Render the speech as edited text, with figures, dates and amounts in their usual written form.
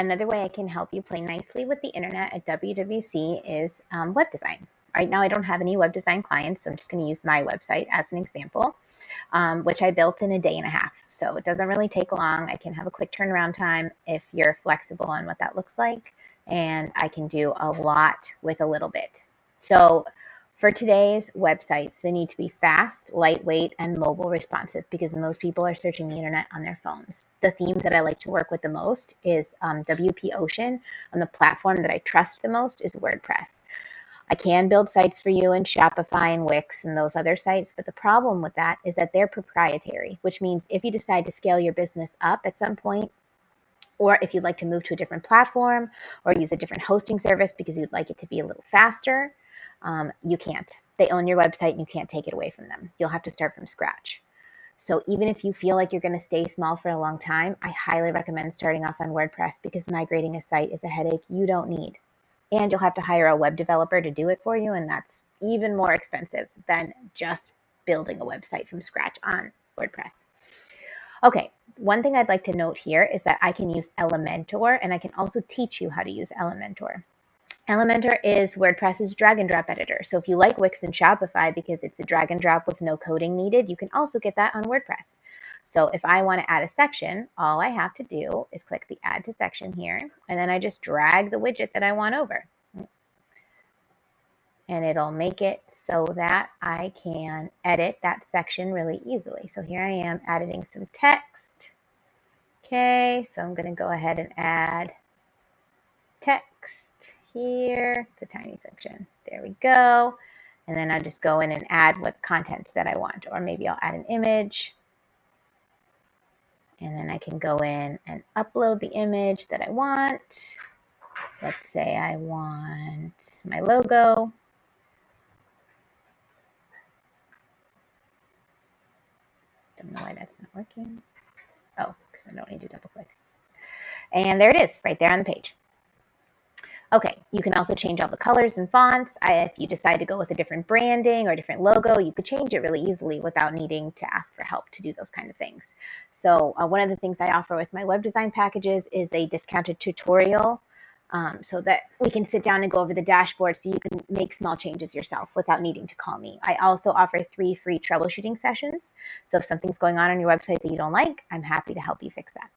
Another way I can help you play nicely with the internet at WWC is web design. Right now I don't have any web design clients, so I'm just going to use my website as an example, which I built in a day and a half. So it doesn't really take long. I can have a quick turnaround time if you're flexible on what that looks like, and I can do a lot with a little bit. So for today's websites, they need to be fast, lightweight, and mobile responsive because most people are searching the internet on their phones. The theme that I like to work with the most is WP Ocean, and the platform that I trust the most is WordPress. I can build sites for you in Shopify and Wix and those other sites, but the problem with that is that they're proprietary, which means if you decide to scale your business up at some point, or if you'd like to move to a different platform or use a different hosting service because you'd like it to be a little faster, you can't. They own your website and you can't take it away from them. You'll have to start from scratch. So even if you feel like you're going to stay small for a long time, I highly recommend starting off on WordPress because migrating a site is a headache you don't need. And you'll have to hire a web developer to do it for you, and that's even more expensive than just building a website from scratch on WordPress. Okay, one thing I'd like to note here is that I can use Elementor, and I can also teach you how to use Elementor. Elementor is WordPress's drag and drop editor. So if you like Wix and Shopify because it's a drag and drop with no coding needed, you can also get that on WordPress. So if I want to add a section, all I have to do is click the add to section here, and then I just drag the widget that I want over. And it'll make it so that I can edit that section really easily. So here I am editing some text. Okay, so I'm going to go ahead and add text here. It's a tiny section. There we go. And then I just go in and add what content that I want, or maybe I'll add an image. And then I can go in and upload the image that I want. Let's say I want my logo. Don't know why that's not working. Oh, because I don't need to double click. And there it is, right there on the page. Okay, you can also change all the colors and fonts. If you decide to go with a different branding or different logo, you could change it really easily without needing to ask for help to do those kind of things. So one of the things I offer with my web design packages is a discounted tutorial so that we can sit down and go over the dashboard so you can make small changes yourself without needing to call me. I also offer 3 free troubleshooting sessions. So if something's going on your website that you don't like, I'm happy to help you fix that.